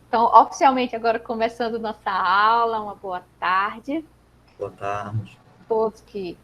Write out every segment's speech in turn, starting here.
Então, oficialmente, agora começando nossa aula, uma boa tarde. Boa tarde. Todos que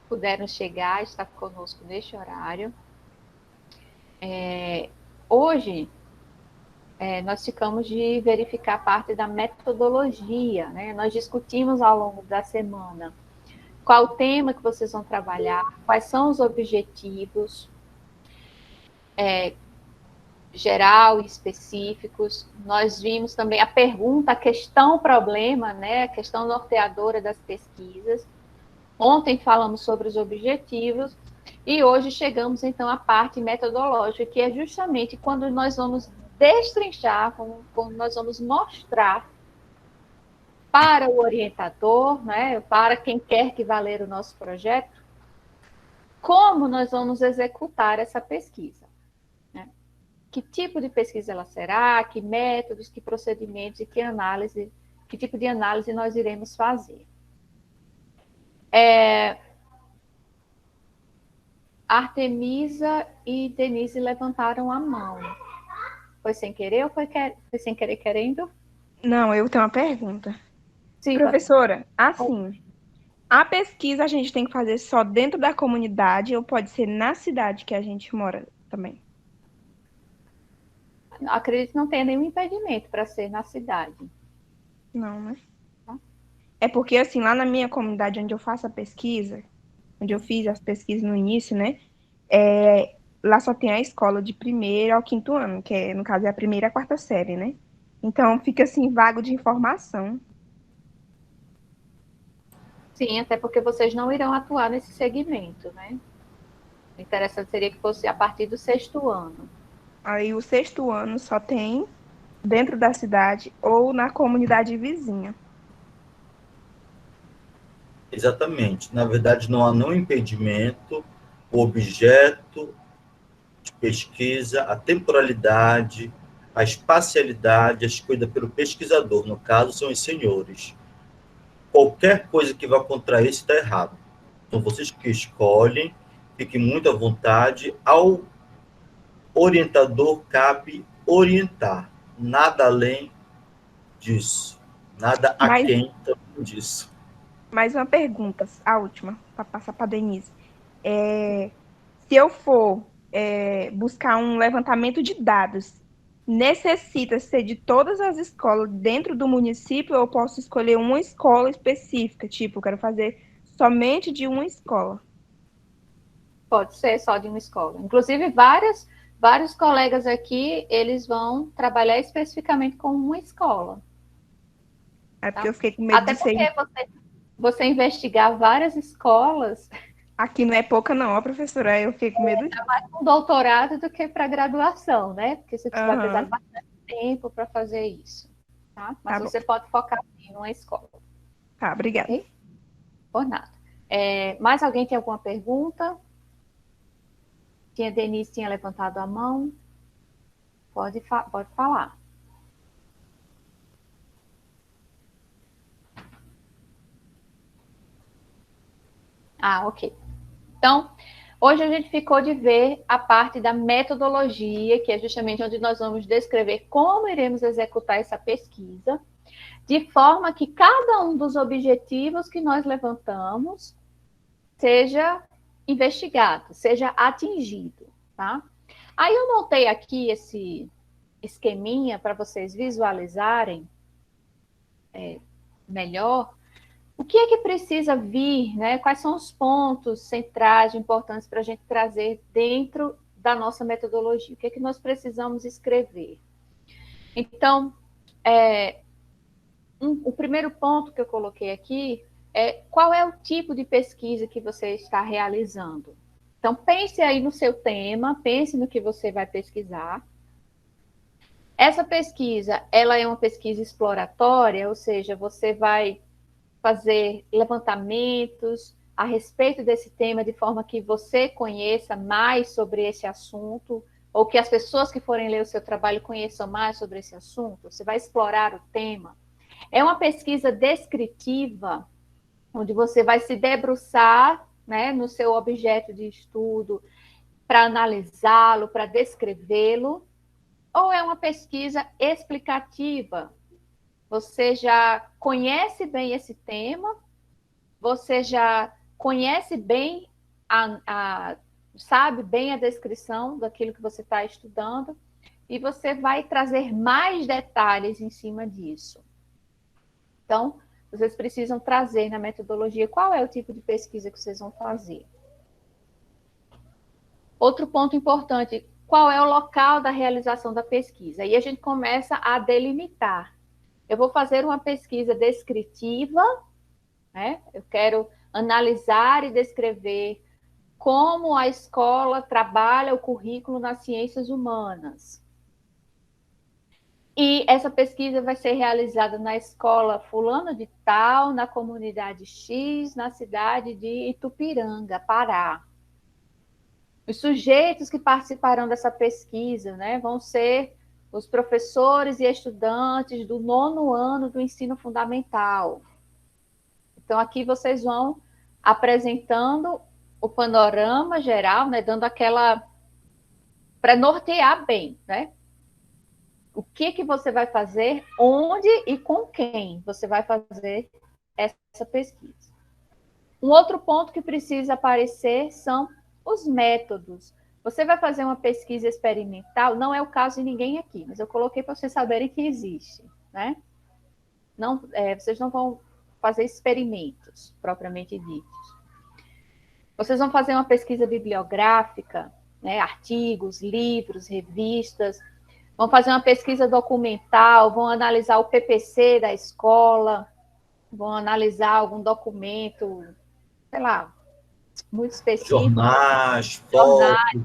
puderam chegar, estar conosco neste horário. Hoje, nós ficamos de verificar parte da metodologia, né? Nós discutimos ao longo da semana qual o tema que vocês vão trabalhar, quais são os objetivos, geral e específicos. Nós vimos também a pergunta, a questão problema, né? A questão norteadora das pesquisas. Ontem falamos sobre os objetivos e hoje chegamos então à parte metodológica, que é justamente quando nós vamos destrinchar, quando nós vamos mostrar para o orientador, né, para quem quer que vá ler o nosso projeto, como nós vamos executar essa pesquisa. Né? Que tipo de pesquisa ela será, que métodos, que procedimentos e que análise, que tipo de análise nós iremos fazer. Artemisa e Denise levantaram a mão. Foi sem querer ou foi sem querer querendo? Não, eu tenho uma pergunta. Sim, Professora, assim, a pesquisa a gente tem que fazer só dentro da comunidade ou pode ser na cidade que a gente mora também? acredito que não tenha nenhum impedimento para ser na cidade. Não, né? Tá? É porque, assim, lá na minha comunidade onde eu faço a pesquisa, onde eu fiz as pesquisas no início, né? Lá só tem a escola de primeiro ao quinto ano, que é, no caso é a primeira e a quarta série, né? Então fica assim, vago de informação. Sim, até porque vocês não irão atuar nesse segmento, né? O interessante seria que fosse a partir do sexto ano. Aí o sexto ano só tem dentro da cidade ou na comunidade vizinha. Exatamente. Na verdade, não há nenhum impedimento. O objeto de pesquisa, a temporalidade, a espacialidade, é escolhida pelo pesquisador. No caso, são os senhores. Qualquer coisa que vá contra isso está errado. Então, vocês que escolhem, fiquem muito à vontade. Ao orientador cabe orientar. Nada além disso. Nada Mas aquém também disso. mais uma pergunta, a última, para passar para a Denise. Se eu for buscar um levantamento de dados, necessita ser de todas as escolas dentro do município ou eu posso escolher uma escola específica? Tipo, eu quero fazer somente de uma escola. Pode ser só de uma escola. Inclusive, vários colegas aqui, eles vão trabalhar especificamente com uma escola. É porque Tá? eu fiquei com medo Até de ser. porque você investigar várias escolas Aqui não é pouca, não, ó, professora. Aí eu fiquei com medo. um doutorado do que para graduação, né? Porque você vai precisar de Aham, bastante tempo para fazer isso, tá? Mas tá bom. você pode focar em uma escola, Tá, obrigada. ok? Por nada. Mais alguém tem alguma pergunta? Denise tinha levantado a mão. Pode falar. Ah, ok. Então, hoje a gente ficou de ver a parte da metodologia, que é justamente onde nós vamos descrever como iremos executar essa pesquisa, de forma que cada um dos objetivos que nós levantamos seja investigado, seja atingido, tá? Aí eu montei aqui esse esqueminha para vocês visualizarem melhor o que é que precisa vir, né? Quais são os pontos centrais importantes para a gente trazer dentro da nossa metodologia? O que é que nós precisamos escrever? Então, o primeiro ponto que eu coloquei aqui é qual é o tipo de pesquisa que você está realizando. Então, pense aí no seu tema, pense no que você vai pesquisar. Essa pesquisa, ela é uma pesquisa exploratória, ou seja, você vai fazer levantamentos a respeito desse tema de forma que você conheça mais sobre esse assunto, ou que as pessoas que forem ler o seu trabalho conheçam mais sobre esse assunto. Você vai explorar o tema. É uma pesquisa descritiva, onde você vai se debruçar né, no seu objeto de estudo para analisá-lo, para descrevê-lo, ou é uma pesquisa explicativa? Você já conhece bem esse tema, você já conhece bem, sabe bem a descrição daquilo que você está estudando, e você vai trazer mais detalhes em cima disso. Então, vocês precisam trazer na metodologia qual é o tipo de pesquisa que vocês vão fazer. Outro ponto importante, qual é o local da realização da pesquisa? Aí a gente começa a delimitar. Eu vou fazer uma pesquisa descritiva, né? Eu quero analisar e descrever como a escola trabalha o currículo nas ciências humanas. E essa pesquisa vai ser realizada na escola fulano de tal, na comunidade X, na cidade de Itupiranga, Pará. Os sujeitos que participarão dessa pesquisa, né, vão ser os professores e estudantes do 9º ano do ensino fundamental. Então, aqui vocês vão apresentando o panorama geral, né, dando aquela... para nortear bem, né? O que você vai fazer, onde e com quem você vai fazer essa pesquisa. Um outro ponto que precisa aparecer são os métodos. Você vai fazer uma pesquisa experimental, não é o caso de ninguém aqui, mas eu coloquei para vocês saberem que existe, né? Não, vocês não vão fazer experimentos, propriamente ditos. Vocês vão fazer uma pesquisa bibliográfica, né? Artigos, livros, revistas, vão fazer uma pesquisa documental, vão analisar o PPC da escola, vão analisar algum documento, sei lá, muito específico. Jornais, fotos.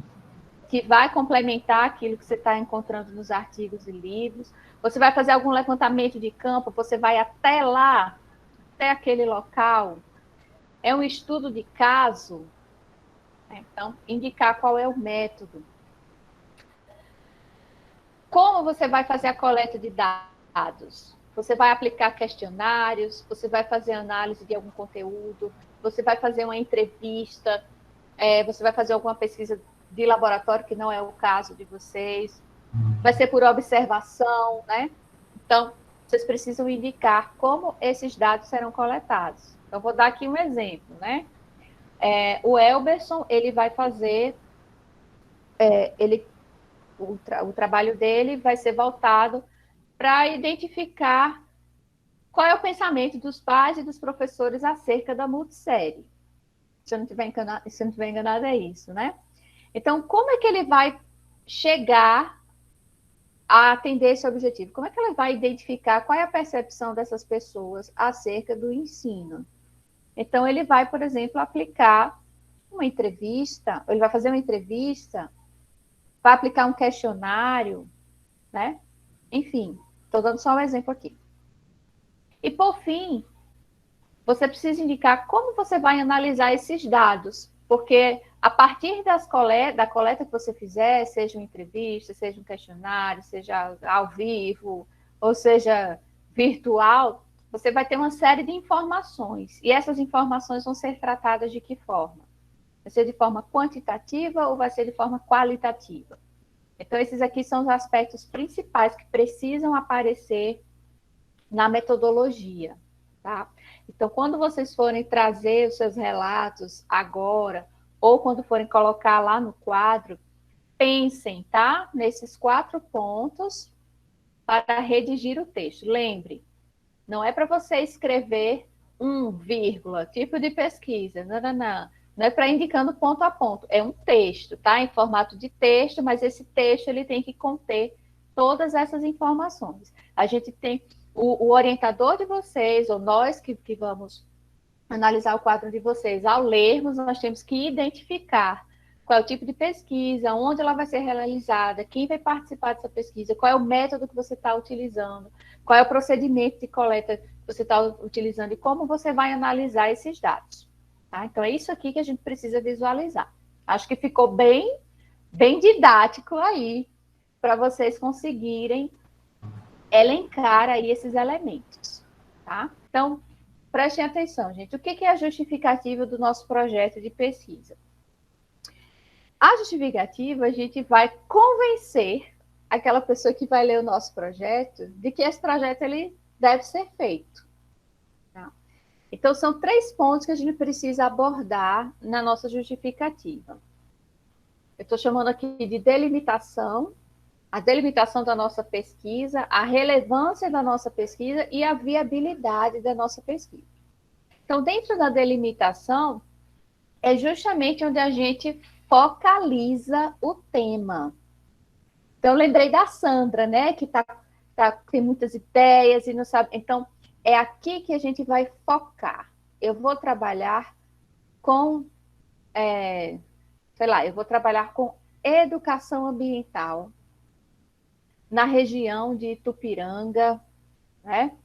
Que vai complementar aquilo que você está encontrando nos artigos e livros. Você vai fazer algum levantamento de campo, você vai até lá, até aquele local. É um estudo de caso. Então, indicar qual é o método. Como você vai fazer a coleta de dados? Você vai aplicar questionários, você vai fazer análise de algum conteúdo, você vai fazer uma entrevista, você vai fazer alguma pesquisa de laboratório, que não é o caso de vocês, vai ser por observação, né? Então, vocês precisam indicar como esses dados serão coletados. Então, vou dar aqui um exemplo, né? O Elberson, ele vai fazer, o trabalho dele vai ser voltado para identificar qual é o pensamento dos pais e dos professores acerca da multissérie. Se eu não estiver enganado, é isso, né? Então, como é que ele vai chegar a atender esse objetivo? Como é que ele vai identificar qual é a percepção dessas pessoas acerca do ensino? Então, ele vai, por exemplo, aplicar uma entrevista, ele vai fazer uma entrevista, vai aplicar um questionário, né? Enfim, estou dando só um exemplo aqui. E, por fim, você precisa indicar como você vai analisar esses dados, porque a partir da coleta que você fizer, seja uma entrevista, seja um questionário, seja ao vivo, ou seja virtual, você vai ter uma série de informações. E essas informações vão ser tratadas de que forma? Vai ser de forma quantitativa ou vai ser de forma qualitativa? Então, esses aqui são os aspectos principais que precisam aparecer na metodologia, tá? Então, quando vocês forem trazer os seus relatos agora, ou quando forem colocar lá no quadro, pensem, tá? Nesses 4 pontos para redigir o texto. Lembre, não é para você escrever vírgula, tipo de pesquisa, não é para indicando ponto a ponto, é um texto, tá? Em formato de texto, mas esse texto ele tem que conter todas essas informações. A gente tem o orientador de vocês, ou nós que vamos analisar o quadro de vocês, ao lermos, nós temos que identificar qual é o tipo de pesquisa, onde ela vai ser realizada, quem vai participar dessa pesquisa, qual é o método que você está utilizando, qual é o procedimento de coleta que você está utilizando e como você vai analisar esses dados. Tá? Então, é isso aqui que a gente precisa visualizar. Acho que ficou bem didático aí, para vocês conseguirem elencar aí esses elementos. Tá? Então, prestem atenção, gente. O que é a justificativa do nosso projeto de pesquisa? A justificativa, a gente vai convencer aquela pessoa que vai ler o nosso projeto de que esse projeto ele deve ser feito. Tá? Então, são 3 pontos que a gente precisa abordar na nossa justificativa. Eu estou chamando aqui de delimitação, a delimitação da nossa pesquisa, a relevância da nossa pesquisa e a viabilidade da nossa pesquisa. Então, dentro da delimitação, é justamente onde a gente focaliza o tema. Então, eu lembrei da Sandra, né, que tem muitas ideias e não sabe. Então, é aqui que a gente vai focar. Eu vou trabalhar com, eu vou trabalhar com educação ambiental na região de Itupiranga, né?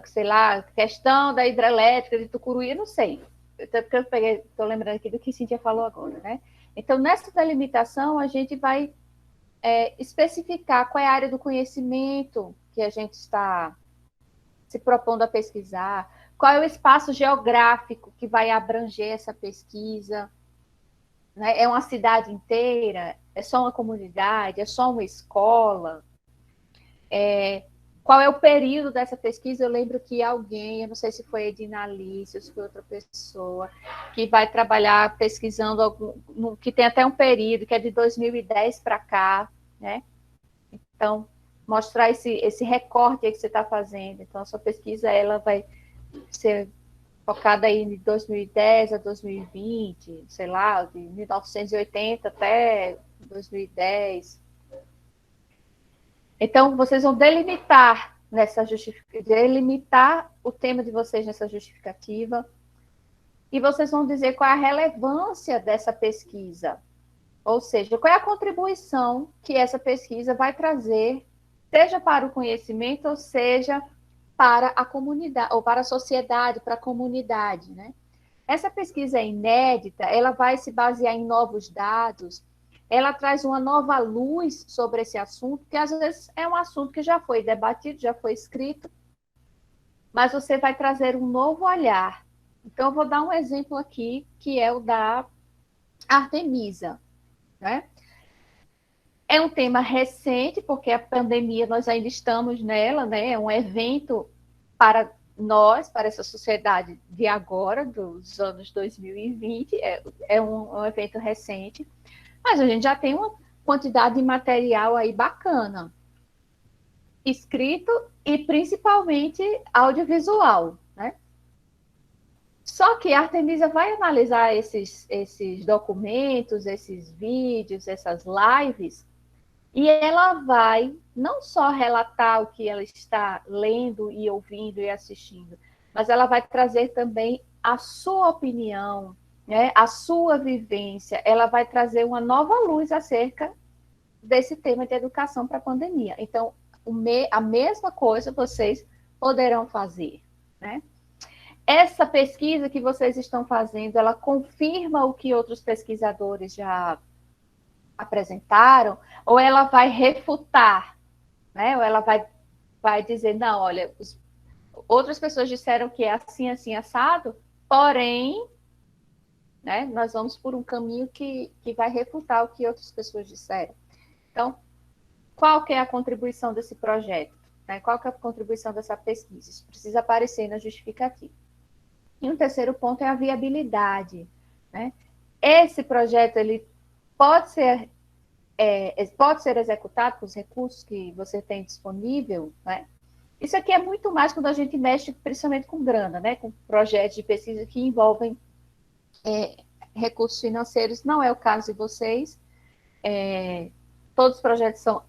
Sei lá, questão da hidrelétrica de Tucuruí, eu não sei. Estou lembrando aqui do que Cíntia falou agora, né? Então, nessa delimitação, a gente vai especificar qual é a área do conhecimento que a gente está se propondo a pesquisar, qual é o espaço geográfico que vai abranger essa pesquisa, né? É uma cidade inteira? É só uma comunidade? É só uma escola? Qual é o período dessa pesquisa? Eu lembro que alguém, eu não sei se foi Edina Alice, ou se foi outra pessoa, que vai trabalhar pesquisando, que tem até um período, que é de 2010 para cá, né? Então, mostrar esse recorte aí que você está fazendo. Então, a sua pesquisa ela vai ser focada aí de 2010 a 2020, sei lá, de 1980 até 2010. Então, vocês vão delimitar o tema de vocês nessa justificativa e vocês vão dizer qual é a relevância dessa pesquisa, ou seja, qual é a contribuição que essa pesquisa vai trazer, seja para o conhecimento, ou seja, para a comunidade, ou para a sociedade, para a comunidade, né? Essa pesquisa é inédita, ela vai se basear em novos dados, ela traz uma nova luz sobre esse assunto, que às vezes é um assunto que já foi debatido, já foi escrito, mas você vai trazer um novo olhar. Então, eu vou dar um exemplo aqui, que é o da Artemisa, né? É um tema recente, porque a pandemia, nós ainda estamos nela, né? É um evento para nós, para essa sociedade de agora, dos anos 2020, é um evento recente, mas a gente já tem uma quantidade de material aí bacana, escrito e principalmente audiovisual, né? Só que a Artemisa vai analisar esses documentos, esses vídeos, essas lives, e ela vai não só relatar o que ela está lendo e ouvindo e assistindo, mas ela vai trazer também a sua opinião, né, a sua vivência. Ela vai trazer uma nova luz acerca desse tema de educação para a pandemia. Então, a mesma coisa vocês poderão fazer, né? Essa pesquisa que vocês estão fazendo, ela confirma o que outros pesquisadores já apresentaram, ou ela vai refutar, né? Ou ela vai dizer, não, olha, outras pessoas disseram que é assim, assim, assado, porém, né, nós vamos por um caminho que vai refutar o que outras pessoas disseram. Então, qual que é a contribuição desse projeto? Né? Qual que é a contribuição dessa pesquisa? Isso precisa aparecer na justificativa. E um terceiro ponto é a viabilidade, né? Esse projeto, ele pode ser executado com os recursos que você tem disponível, né? Isso aqui é muito mais quando a gente mexe, principalmente com grana, né? Com projetos de pesquisa que envolvem recursos financeiros. Não é o caso de vocês. Todos os projetos são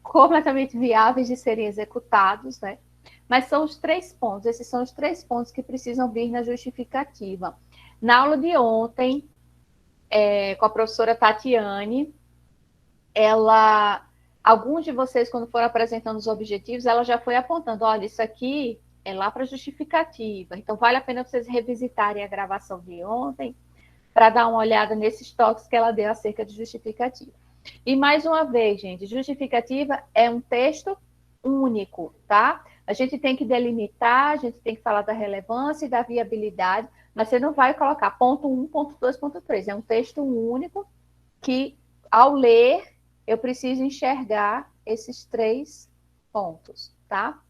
completamente viáveis de serem executados, né? Mas são os 3 pontos, esses são os 3 pontos que precisam vir na justificativa. Na aula de ontem, com a professora Tatiane, alguns de vocês, quando foram apresentando os objetivos, ela já foi apontando, olha, isso aqui é lá para justificativa, então vale a pena vocês revisitarem a gravação de ontem, para dar uma olhada nesses toques que ela deu acerca de justificativa. E mais uma vez, gente, justificativa é um texto único, tá? A gente tem que delimitar, a gente tem que falar da relevância e da viabilidade, mas você não vai colocar ponto 1, ponto 2, ponto 3. É um texto único que, ao ler, eu preciso enxergar esses 3 pontos, tá?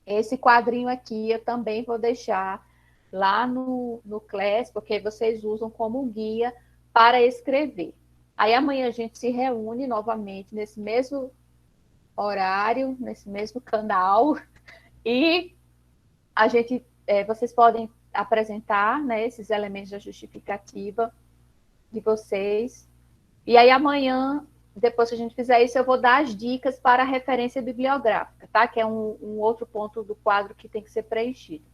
Esse quadrinho aqui eu também vou deixar lá no Class, porque vocês usam como guia para escrever. Aí amanhã a gente se reúne novamente nesse mesmo horário, nesse mesmo canal, e a gente, vocês podem apresentar, né, esses elementos da justificativa de vocês. E aí amanhã, depois que a gente fizer isso, eu vou dar as dicas para a referência bibliográfica, tá? Que é um outro ponto do quadro que tem que ser preenchido.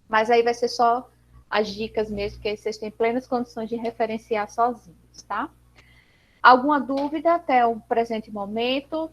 Mas aí vai ser só as dicas mesmo, que aí vocês têm plenas condições de referenciar sozinhos, tá? Alguma dúvida até o presente momento?